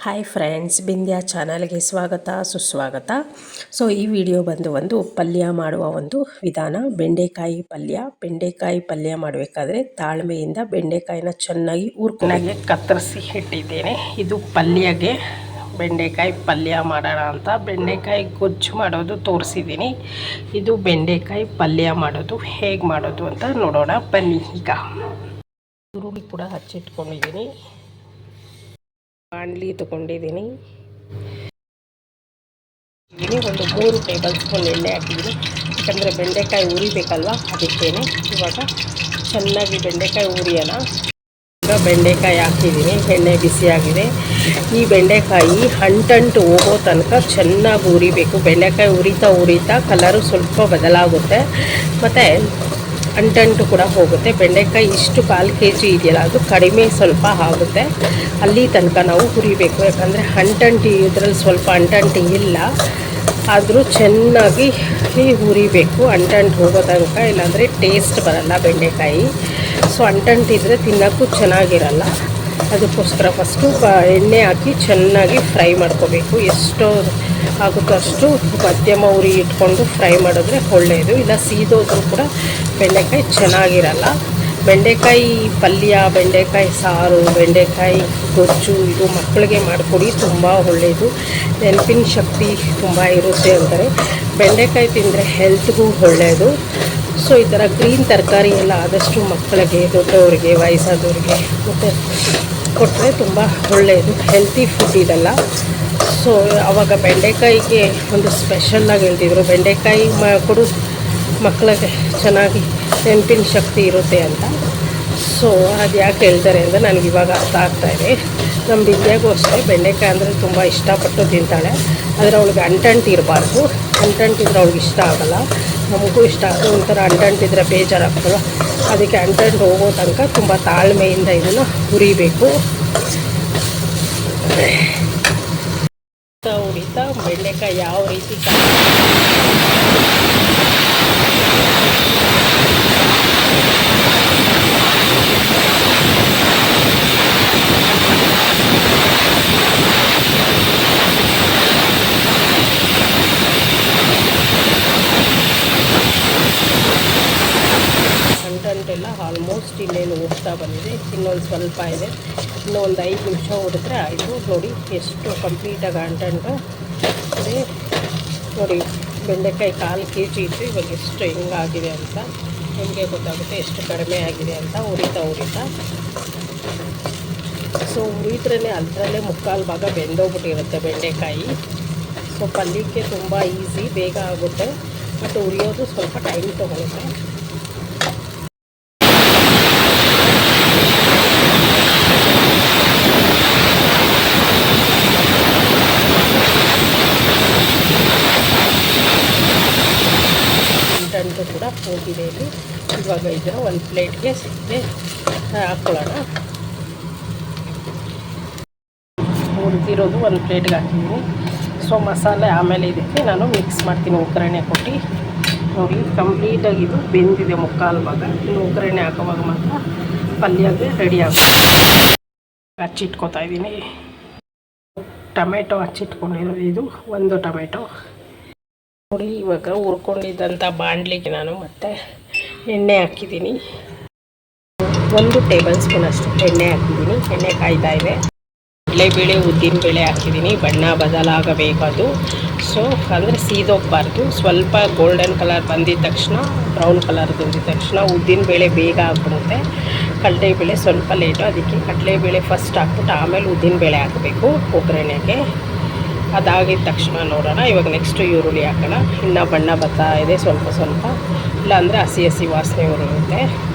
Hi friends, Bindya ಚಾನಲ್ಗೆ ಸ್ವಾಗತ ಸುಸ್ವಾಗತ. ಸೊ ಈ ವಿಡಿಯೋ ಬಂದು ಒಂದು ಪಲ್ಯ ಮಾಡುವ ಒಂದು ವಿಧಾನ. ಬೆಂಡೆಕಾಯಿ ಪಲ್ಯ ಮಾಡಬೇಕಾದ್ರೆ ತಾಳ್ಮೆಯಿಂದ ಬೆಂಡೆಕಾಯಿನ ಚೆನ್ನಾಗಿ ಊರ್ಕೊಂಡಾಗೆ ಕತ್ತರಿಸಿ ಇಟ್ಟಿದ್ದೇನೆ. ಇದು ಪಲ್ಯಗೆ ಬೆಂಡೆಕಾಯಿ ಪಲ್ಯ ಮಾಡೋಣ ಅಂತ ಬೆಂಡೆಕಾಯಿ ಗೊಜ್ಜು ಮಾಡೋದು ತೋರಿಸಿದ್ದೀನಿ. ಇದು ಬೆಂಡೆಕಾಯಿ ಪಲ್ಯ ಮಾಡೋದು ಹೇಗೆ ಮಾಡೋದು ಅಂತ ನೋಡೋಣ ಬನ್ನಿ. ಈಗ ಈರುಳ್ಳಿ ಕೂಡ ಹಚ್ಚಿಟ್ಕೊಂಡಿದ್ದೀನಿ, ಬಾಣಲಿ ತೊಗೊಂಡಿದ್ದೀನಿ, ಒಂದು 3 ಟೇಬಲ್ ಸ್ಪೂನ್ ಎಣ್ಣೆ ಹಾಕಿದ್ದೀನಿ. ಯಾಕಂದರೆ ಬೆಂಡೆಕಾಯಿ ಉರಿಬೇಕಲ್ವ, ಅದಕ್ಕೇನೆ. ಇವಾಗ ಚೆನ್ನಾಗಿ ಬೆಂಡೆಕಾಯಿ ಉರಿಯೋಣ. ಈಗ ಬೆಂಡೆಕಾಯಿ ಹಾಕಿದ್ದೀನಿ, ಎಣ್ಣೆ ಬಿಸಿಯಾಗಿದೆ. ಈ ಬೆಂಡೆಕಾಯಿ ಅಂಟಂಟು ಹೋಗೋ ತನಕ ಚೆನ್ನಾಗಿ ಉರಿಬೇಕು. ಬೆಂಡೆಕಾಯಿ ಉರಿತಾ ಕಲರು ಸ್ವಲ್ಪ ಬದಲಾಗುತ್ತೆ ಮತ್ತು ಅಂಟಂಟು ಕೂಡ ಹೋಗುತ್ತೆ. ಬೆಂಡೆಕಾಯಿ ಇಷ್ಟು 1/4 kg ಇದೆಯಲ್ಲ, ಅದು ಕಡಿಮೆ ಸ್ವಲ್ಪ ಆಗುತ್ತೆ. ಅಲ್ಲಿ ತನಕ ನಾವು ಹುರಿಬೇಕು. ಯಾಕಂದರೆ ಅಂಟಂಟು ಇದರಲ್ಲಿ ಸ್ವಲ್ಪ ಅಂಟಂಟು ಇಲ್ಲ, ಆದರೂ ಚೆನ್ನಾಗಿ ಹುರಿಬೇಕು. ಅಂಟಂಟು ಹೋಗೋ ತನಕ, ಇಲ್ಲಾಂದರೆ ಟೇಸ್ಟ್ ಬರಲ್ಲ ಬೆಂಡೆಕಾಯಿ. ಸೊ ಅಂಟಂಟಿದ್ರೆ ತಿನ್ನೋಕ್ಕೂ ಚೆನ್ನಾಗಿರಲ್ಲ. ಅದಕ್ಕೋಸ್ಕರ ಫಸ್ಟು ಎಣ್ಣೆ ಹಾಕಿ ಚೆನ್ನಾಗಿ ಫ್ರೈ ಮಾಡ್ಕೋಬೇಕು. ಎಷ್ಟು ಆಗುತ್ತೋ ಅಷ್ಟು ಮಧ್ಯಮ ಉರಿ ಇಟ್ಕೊಂಡು ಫ್ರೈ ಮಾಡಿದ್ರೆ ಒಳ್ಳೆಯದು. ಇಲ್ಲ ಸೀದೋದ್ರೂ ಕೂಡ ಬೆಂಡೆಕಾಯಿ ಚೆನ್ನಾಗಿರಲ್ಲ. ಬೆಂಡೆಕಾಯಿ ಪಲ್ಯ, ಬೆಂಡೆಕಾಯಿ ಸಾರು, ಬೆಂಡೆಕಾಯಿ ಗೊಜ್ಜು ಇದು ಮಕ್ಕಳಿಗೆ ಮಾಡಿಕೊಡಿ, ತುಂಬ ಒಳ್ಳೆಯದು. ನೆನಪಿನ ಶಕ್ತಿ ತುಂಬ ಇರುತ್ತೆ ಅಂತಾರೆ. ಬೆಂಡೆಕಾಯಿ ತಿಂದರೆ ಹೆಲ್ತ್ಗೂ ಒಳ್ಳೆಯದು. ಸೊ ಈ ಥರ ಗ್ರೀನ್ ತರಕಾರಿ ಎಲ್ಲ ಆದಷ್ಟು ಮಕ್ಕಳಿಗೆ, ದೊಡ್ಡವರಿಗೆ, ವಯಸ್ಸಾದವ್ರಿಗೆ ಮತ್ತು ಕೊಟ್ಟರೆ ತುಂಬ ಒಳ್ಳೆಯದು. ಹೆಲ್ತಿ ಫುಡ್ ಇದೆಲ್ಲ. ಸೊ ಆವಾಗ ಬೆಂಡೆಕಾಯಿಗೆ ಒಂದು ಸ್ಪೆಷಲ್ಲಾಗಿ ಹೇಳ್ತಿದ್ರು, ಬೆಂಡೆಕಾಯಿ ಕೊಡು ಮಕ್ಕಳಿಗೆ, ಚೆನ್ನಾಗಿ ನೆನಪಿನ ಶಕ್ತಿ ಇರುತ್ತೆ ಅಂತ. ಸೊ ಅದು ಯಾಕೆ ಹೇಳ್ತಾರೆ ಅಂದರೆ ನನಗೆ ಇವಾಗ ಅರ್ಥ ಆಗ್ತಾಯಿದೆ. ನಮ್ಮ ಬಿಂದ್ಯಾಗೂ ಅಷ್ಟೇ ಬೆಂಡೆಕಾಯಿ ಅಂದರೆ ತುಂಬ ಇಷ್ಟಪಟ್ಟು ತಿಂತಾಳೆ. ಆದರೆ ಅವಳಿಗೆ ಅಂಟಂಟು ಇರಬಾರ್ದು. ಅಂಟಂಟಿದ್ರೆ ಅವಳಿಗೆ ಇಷ್ಟ ಆಗೋಲ್ಲ. ನಮಗೂ ಇಷ್ಟ ಆಗುತ್ತೆ. ಒಂಥರ ಅಂಟಂಟಿದ್ರೆ ಬೇಜಾರಾಗ್ತಲ್ಲ, ಅದಕ್ಕೆ ಅಂಟಂಟು ಹೋಗೋ ತನಕ ತುಂಬ ತಾಳ್ಮೆಯಿಂದ ಇದನ್ನು ಹುರಿಬೇಕು. ಉರಿತಾ ಬೆಂಡೆಕಾಯಿ ಯಾವ ರೀತಿ ಅಂಟಂಟೆಲ್ಲ ಆಲ್ಮೋಸ್ಟ್ ಇನ್ನೇನು ಹೋಗ್ತಾ ಬಂದಿದೆ. ಇನ್ನೊಂದು ಸ್ವಲ್ಪ ಇದೆ. ಇನ್ನೂ ಒಂದು 5 ನಿಮಿಷ ಹೊಡೆದ್ರೆ ಆಯಿತು. ನೋಡಿ ಎಷ್ಟು ಕಂಪ್ಲೀಟಾಗಿ ಅಂಟಂಟು ಅದೇ. ನೋಡಿ ಬೆಂಡೆಕಾಯಿ 1/4 kg ಇತ್ತು, ಇವಾಗ ಎಷ್ಟು ಹೆಂಗಾಗಿದೆ ಅಂತ ನಿಮಗೆ ಗೊತ್ತಾಗುತ್ತೆ, ಎಷ್ಟು ಕಡಿಮೆ ಆಗಿದೆ ಅಂತ. ಉರಿತಾ ಸೊ ಉರಿದ್ರೇ ಅದರಲ್ಲೇ 3/4 ಭಾಗ ಬೆಂದೋಗ್ಬಿಟ್ಟಿರುತ್ತೆ ಬೆಂಡೆಕಾಯಿ. ಸೊ ಪಲ್ಯಕ್ಕೆ ತುಂಬ ಈಸಿ, ಬೇಗ ಆಗುತ್ತೆ. ಮತ್ತು ಉರಿಯೋದು ಸ್ವಲ್ಪ ಟೈಮ್ ತೊಗೊಳುತ್ತೆ. ಅಂಟು ಕೂಡ ಹೋಗಿದೆ ಇಲ್ಲಿ. ಇವಾಗ ಇದನ್ನು ಒಂದು ಪ್ಲೇಟ್ಗೆ ಹಾಕ್ಕೊಳ್ಳೋಣ. ಹುರಿದಿರೋದು ಒಂದು ಪ್ಲೇಟ್ಗೆ ಹಾಕಿದ್ದೀನಿ. ಸೊ ಮಸಾಲೆ ಆಮೇಲೆ ಇದಕ್ಕೆ ನಾನು ಮಿಕ್ಸ್ ಮಾಡ್ತೀನಿ ಒಗ್ಗರಣೆ ಕೊಟ್ಟು. ನೋಡಿ ಕಂಪ್ಲೀಟಾಗಿ ಇದು ಬೆಂದಿದೆ 3/4 ಭಾಗ. ಇನ್ನು ಒಗ್ಗರಣೆ ಹಾಕೋವಾಗ ಮಾತ್ರ ಪಲ್ಯಗೆ ರೆಡಿ ಆಗುತ್ತೆ. ಹಚ್ಚಿಟ್ಕೊತಾ ಇದ್ದೀನಿ. ಟೊಮೆಟೊ ಹಚ್ಚಿಟ್ಕೊಂಡಿರೋದು ಇದು, 1 ಟೊಮೆಟೊ. ನೋಡಿ ಇವಾಗ ಹುರ್ಕೊಂಡಿದ್ದಂಥ ಬಾಣಲಿಗೆ ನಾನು ಮತ್ತೆ ಎಣ್ಣೆ ಹಾಕಿದ್ದೀನಿ. 1 ಟೇಬಲ್ ಸ್ಪೂನ್ ಅಷ್ಟು ಎಣ್ಣೆ ಹಾಕಿದ್ದೀನಿ. ಎಣ್ಣೆ ಕಾಯ್ತಾ ಇದೆ. ಕಡಲೆಬೇಳೆ, ಉದ್ದಿನಬೇಳೆ ಹಾಕಿದ್ದೀನಿ. ಬಣ್ಣ ಬದಲಾಗಬೇಕದು. ಸೊ ಅಂದರೆ ಸೀದೋಗಬಾರ್ದು. ಸ್ವಲ್ಪ ಗೋಲ್ಡನ್ ಕಲರ್ ಬಂದಿದ್ದ ತಕ್ಷಣ, ಬ್ರೌನ್ ಕಲರ್ ಬಂದಿದ್ದ ತಕ್ಷಣ ಉದ್ದಿನಬೇಳೆ ಬೇಗ ಹಾಕ್ಬಿಡುತ್ತೆ. ಕಡಲೆಬೇಳೆ ಸ್ವಲ್ಪ ಲೇಟು, ಅದಕ್ಕೆ ಕಡಲೆಬೇಳೆ ಫಸ್ಟ್ ಹಾಕ್ಬಿಟ್ಟು ಆಮೇಲೆ ಉದ್ದಿನಬೇಳೆ ಹಾಕಬೇಕು ಒಗ್ಗರಣೆಗೆ. ಅದಾಗಿದ್ದ ತಕ್ಷಣ ನೋಡೋಣ. ಇವಾಗ ನೆಕ್ಸ್ಟು ಈರುಳ್ಳಿ ಹಾಕೋಣ. ಇನ್ನೂ ಬಣ್ಣ ಬರ್ತಾ ಇದೆ ಸ್ವಲ್ಪ ಇಲ್ಲಾಂದರೆ ಹಸಿ ವಾಸನೆ ಬರುತ್ತೆ.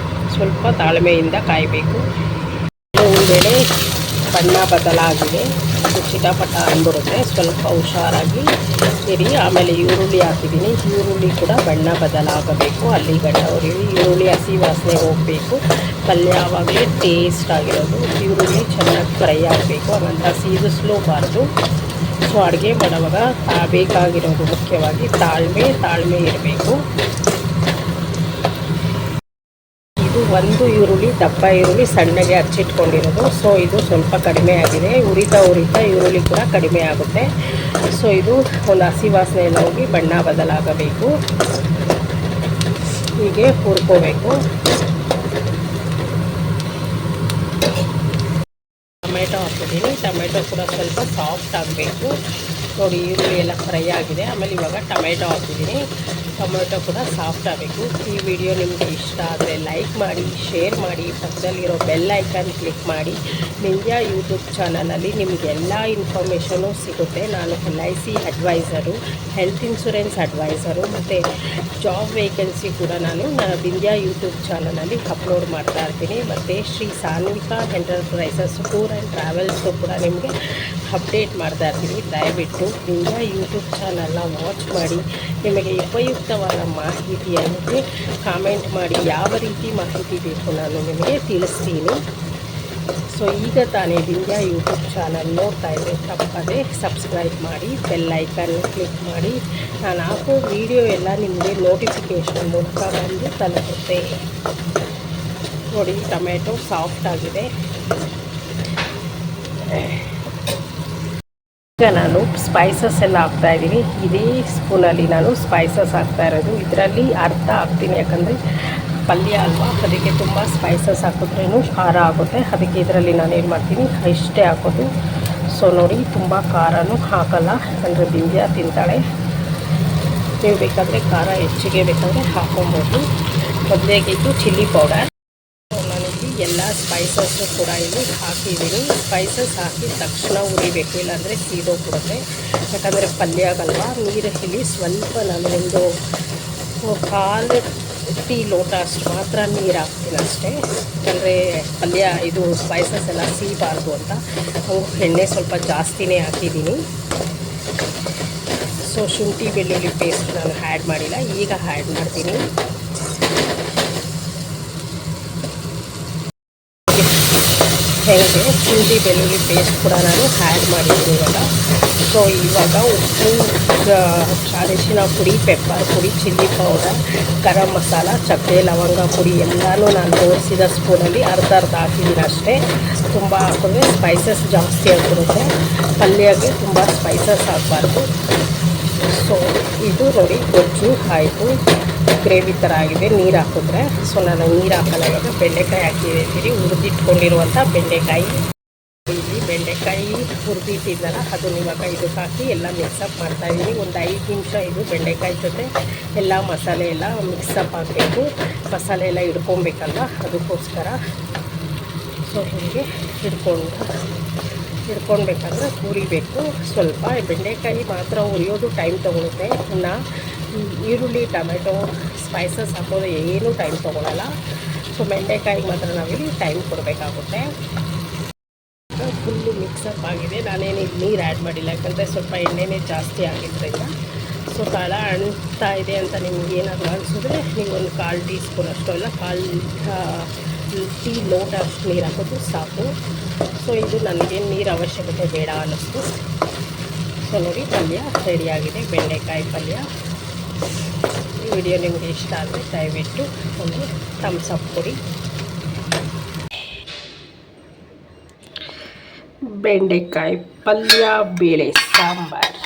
ಸ್ವಲ್ಪ ತಾಳ್ಮೆಯಿಂದ ಕಾಯಬೇಕು. ಬೇಳೆ ಬಣ್ಣ ಬದಲಾಗಿದೆ, ಚಿಟಪಟ ಅಂದ್ಬಿಡುತ್ತೆ. ಸ್ವಲ್ಪ ಹುಷಾರಾಗಿ ಇರಿ. ಆಮೇಲೆ ಈರುಳ್ಳಿ ಹಾಕಿದ್ದೀನಿ. ಈರುಳ್ಳಿ ಕೂಡ ಬಣ್ಣ ಬದಲಾಗಬೇಕು. ಅಲ್ಲಿ ಗಂಟ ಈರುಳ್ಳಿ ಹಸಿ ವಾಸನೆ ಹೋಗಬೇಕು. ಪಲ್ಯ ಆವಾಗಲೇ ಟೇಸ್ಟ್ ಆಗಿರೋದು. ಈರುಳ್ಳಿ ಚೆನ್ನಾಗಿ ಫ್ರೈ ಆಗಬೇಕು, ಹಾಗಂತ ಸೀದಿಸ್ಲೂಬಾರ್ದು. ಸೊ ಅಡುಗೆ ಮಾಡುವಾಗ ಬೇಕಾಗಿರೋದು ಮುಖ್ಯವಾಗಿ ತಾಳ್ಮೆ ಇರಬೇಕು. ಇದು ಒಂದು ಈರುಳ್ಳಿ, ದಪ್ಪ ಈರುಳ್ಳಿ ಸಣ್ಣಗೆ ಹಚ್ಚಿಟ್ಕೊಂಡಿರೋದು. ಸೊ ಇದು ಸ್ವಲ್ಪ ಕಡಿಮೆ ಆಗಿದೆ. ಉರಿತಾ ಈರುಳ್ಳಿ ಕೂಡ ಕಡಿಮೆ ಆಗುತ್ತೆ. ಸೊ ಇದು ಒಂದು ಹಸಿ ವಾಸನೆ ಎಲ್ಲ ಹೋಗಿ ಬಣ್ಣ ಬದಲಾಗಬೇಕು. ಹೀಗೆ ಹುರ್ಕೋಬೇಕು. ಟೊಮೆಟೊ ಹಾಕಿದ್ದೀನಿ. ಟೊಮೆಟೊ ಕೂಡ ಸ್ವಲ್ಪ ಸಾಫ್ಟ್ ಆಗಬೇಕು. ನೋಡಿ ಈರುಳ್ಳಿ ಎಲ್ಲ ಫ್ರೈ ಆಗಿದೆ. ಆಮೇಲೆ ಇವಾಗ ಟೊಮೆಟೊ ಹಾಕಿದ್ದೀನಿ. ಟೊಮೆಟೊ ಕೂಡ ಸಾಫ್ಟ್ ಆಗಬೇಕು. ಈ ವಿಡಿಯೋ ನಿಮಗೆ ಇಷ್ಟ ಆದರೆ ಲೈಕ್ ಮಾಡಿ, ಶೇರ್ ಮಾಡಿ, ಪಕ್ಕದಲ್ಲಿರೋ ಬೆಲ್ ಐಕಾನ್ ಕ್ಲಿಕ್ ಮಾಡಿ. ನಿಂಜಾ ಯೂಟ್ಯೂಬ್ ಚಾನಲಲ್ಲಿ ನಿಮಗೆಲ್ಲ ಇನ್ಫಾರ್ಮೇಷನು ಸಿಗುತ್ತೆ. ನಾನು LIC adviser, health insurance adviser ಮತ್ತು ಜಾಬ್ ವೇಕೆನ್ಸಿ ಕೂಡ ನಾನು ನಿಂಜಾ ಯೂಟ್ಯೂಬ್ ಚಾನಲಲ್ಲಿ ಅಪ್ಲೋಡ್ ಮಾಡ್ತಾ ಇರ್ತೀನಿ. ಮತ್ತು Shri Sanvika enterprises tour and travels ಕೂಡ ನಿಮಗೆ ಅಪ್ಡೇಟ್ ಮಾಡ್ತಾ ಇರ್ತೀನಿ. ದಯವಿಟ್ಟು ನಿಂಜಾ ಯೂಟ್ಯೂಬ್ ಚಾನಲ್ನ ವಾಚ್ ಮಾಡಿ. ನಿಮಗೆ ಉಪಯುಕ್ತವಾದ ಮಾಹಿತಿಯನ್ನು ಕಾಮೆಂಟ್ ಮಾಡಿ. ಯಾವ ರೀತಿ ಮಾಹಿತಿ ಬೇಕು ನಾನು ನಿಮಗೆ ತಿಳಿಸ್ತೀನಿ. ಸೊ ಈಗ ತಾನೇ ನಿಂಜಾ ಯೂಟ್ಯೂಬ್ ಚಾನಲ್ ನೋಡ್ತಾ ಇದ್ದರೆ ತಪ್ಪದೆ ಸಬ್ಸ್ಕ್ರೈಬ್ ಮಾಡಿ, ಬೆಲ್ ಐಕಾನ್ ಕ್ಲಿಕ್ ಮಾಡಿ. ನಾನು ಹಾಕೋ ವಿಡಿಯೋ ಎಲ್ಲ ನಿಮಗೆ ನೋಟಿಫಿಕೇಷನ್ ಮೂಲಕ ಬಂದು ತಲುಪುತ್ತೆ. ನೋಡಿ ಟೊಮೆಟೊ ಸಾಫ್ಟ್ ಆಗಿದೆ. ಈಗ ನಾನು ಸ್ಪೈಸಸ್ ಎಲ್ಲ ಹಾಕ್ತಾಯಿದ್ದೀನಿ. ಇದೇ ಸ್ಪೂನಲ್ಲಿ ನಾನು ಸ್ಪೈಸಸ್ ಹಾಕ್ತಾ ಇರೋದು. ಇದರಲ್ಲಿ ಅರ್ಧ ಹಾಕ್ತೀನಿ, ಯಾಕಂದರೆ ಪಲ್ಯ ಅಲ್ವಾ, ಅದಕ್ಕೆ ತುಂಬ ಸ್ಪೈಸಸ್ ಹಾಕಿದ್ರೂ ಖಾರ ಆಗುತ್ತೆ. ಅದಕ್ಕೆ ಇದರಲ್ಲಿ ನಾನೇನು ಮಾಡ್ತೀನಿ, ಇಷ್ಟೇ ಹಾಕೋದು. ಸೊ ನೋಡಿ ತುಂಬ ಖಾರನೂ ಹಾಕಲ್ಲ, ಯಾಕಂದರೆ ಬಿಂದ್ಯಾ ತಿಂತಾಳೆ. ನೀವು ಬೇಕಾದರೆ ಖಾರ ಹೆಚ್ಚಿಗೆ ಬೇಕಾದರೆ ಹಾಕೊಬೋದು. ಮೊದಲಿಗೆ ಇದು ಚಿಲ್ಲಿ ಪೌಡರ್. ಎಲ್ಲ ಸ್ಪೈಸಸ್ಸು ಕೂಡ ಇಲ್ಲಿ ಹಾಕಿದ್ದೀನಿ. ಸ್ಪೈಸಸ್ ಹಾಕಿದ ತಕ್ಷಣ ಉರಿಬೇಕು, ಇಲ್ಲಾಂದರೆ ಸೀದೋಗ್ಬಿಡುತ್ತೆ. ಯಾಕಂದರೆ ಪಲ್ಯ ಆಗಲ್ವ. ನೀರು ಇಲ್ಲಿ ಸ್ವಲ್ಪ ನಾನು ಒಂದು 1/4 ಟೀ ಲೋಟ ಅಷ್ಟು ಮಾತ್ರ ನೀರು ಹಾಕ್ತೀನಿ ಅಷ್ಟೇ. ಯಾಕಂದರೆ ಪಲ್ಯ ಇದು ಸ್ಪೈಸಸ್ ಎಲ್ಲ ಸೀಬಾರ್ದು ಅಂತ ಎಣ್ಣೆ ಸ್ವಲ್ಪ ಜಾಸ್ತಿನೇ ಹಾಕಿದ್ದೀನಿ. ಸೊ ಶುಂಠಿ ಬೆಳ್ಳುಳ್ಳಿ ಪೇಸ್ಟ್ ನಾನು ಆ್ಯಡ್ ಮಾಡಿಲ್ಲ, ಈಗ ಆ್ಯಡ್ ಮಾಡ್ತೀನಿ. ಹೇಗೆ ಶುಂಠಿ ಬೆಳ್ಳುಳ್ಳಿ ಪೇಸ್ಟ್ ಕೂಡ ನಾನು ಆ್ಯಡ್ ಮಾಡಿದ್ದೀನಿ ಇವಾಗ. ಸೊ ಇವಾಗ ಉಪ್ಪು, ಅರಿಶಿನ ಪುಡಿ, ಪೆಪ್ಪರ್ ಪುಡಿ, ಚಿಲ್ಲಿ ಪೌಡರ್, ಗರಂ ಮಸಾಲ, ಚಕ್ಕೆ, ಲವಂಗ ಪುಡಿ ಎಲ್ಲನೂ ನಾನು ತೋರಿಸಿದ ಸ್ಪೂನಲ್ಲಿ ಅರ್ಧ ಹಾಕಿದ್ದೀನಿ ಅಷ್ಟೇ. ತುಂಬ ಹಾಕಿದ್ರೆ ಸ್ಪೈಸಸ್ ಜಾಸ್ತಿ ಆಗಿಬಿಡುತ್ತೆ. ಪಲ್ಯಗೆ ತುಂಬ ಸ್ಪೈಸಸ್ ಆಗಬಾರ್ದು. ಸೊ ಇದು ನೋಡಿ ಗೊಜ್ಜು ಆಯಿತು, ಗ್ರೇವಿ ಥರ ಆಗಿದೆ. ನೀರು ಹಾಕಿದ್ರೆ ಸೊ ನಾನು ನೀರು ಹಾಕಲ್ಲ. ಇವಾಗ ಬೆಂಡೆಕಾಯಿ ಹಾಕಿದ್ದೀನಿ, ಹುರಿದಿಟ್ಕೊಂಡಿರುವಂಥ ಬೆಂಡೆಕಾಯಿ. ಇಲ್ಲಿ ಬೆಂಡೆಕಾಯಿ ಹುರಿದಿಟ್ಟಿದ್ದಲ್ಲ ಅದನ್ನು ಇವಾಗ ಇದಕ್ಕೆ ಹಾಕಿ ಎಲ್ಲ ಮಿಕ್ಸಪ್ ಮಾಡ್ತಾಯಿದ್ದೀನಿ. ಒಂದು 5 ನಿಮಿಷ ಇದು ಬೆಂಡೆಕಾಯಿ ಜೊತೆ ಎಲ್ಲ ಮಸಾಲೆ ಎಲ್ಲ ಮಿಕ್ಸಪ್ ಆಗಬೇಕು. ಮಸಾಲೆ ಎಲ್ಲ ಹಿಡ್ಕೊಬೇಕಲ್ಲ, ಅದಕ್ಕೋಸ್ಕರ. ಸೊ ಹೀಗೆ ಹಿಡ್ಕೊಳ್ಬೇಕಾದ್ರೆ ಹುರಿಬೇಕು. ಸ್ವಲ್ಪ ಬೆಂಡೆಕಾಯಿ ಮಾತ್ರ ಹುರಿಯೋದು ಟೈಮ್ ತೊಗೊಳುತ್ತೆ. ಇನ್ನು ಈರುಳ್ಳಿ, ಟೊಮೆಟೊ, ಸ್ಪೈಸಸ್ ಹಾಕೋದು ಏನೂ ಟೈಮ್ ತೊಗೊಳ್ಳಲ್ಲ. ಸೊ ಬೆಂಡೆಕಾಯಿಗೆ ಮಾತ್ರ ನಾವಿಲ್ಲಿ ಟೈಮ್ ಕೊಡಬೇಕಾಗುತ್ತೆ. ಫುಲ್ಲು ಮಿಕ್ಸಪ್ ಆಗಿದೆ. ನಾನೇನು ನೀರು ಆ್ಯಡ್ ಮಾಡಿಲ್ಲ, ಯಾಕಂದರೆ ಸ್ವಲ್ಪ ಎಣ್ಣೆನೇ ಜಾಸ್ತಿ ಆಗಿದ್ದರಿಂದ. ಸೊ ತಳ ಅಣ್ತಾ ಇದೆ ಅಂತ ನಿಮ್ಗೆ ಏನಾದರೂ ಅನಿಸಿದ್ರೆ ನೀವು ಒಂದು 1/4 ಟೀ ಸ್ಪೂನ್ ಅಷ್ಟು, ಇಲ್ಲ 1/4 ಟೀ ಲೋಟ ಅಷ್ಟು ನೀರು ಹಾಕೋದು ಸಾಕು. ಸೊ ಇದು ನನಗೇನು ನೀರು ಅವಶ್ಯಕತೆ ಬೇಡ ಅನ್ನಿಸ್ತು. ಸೊ ನೋಡಿ ಪಲ್ಯ ರೆಡಿಯಾಗಿದೆ, ಬೆಂಡೆಕಾಯಿ ಪಲ್ಯ. ಈ ವಿಡಿಯೋ ನಿಮಗೆ ಇಷ್ಟ ಆದರೆ ದಯವಿಟ್ಟು ಒಂದು ಥಮ್ಸ್ ಅಪ್ ಕೊಡಿ. ಬೆಂಡೆಕಾಯಿ ಪಲ್ಯ, ಬೇಳೆ ಸಾಂಬಾರು.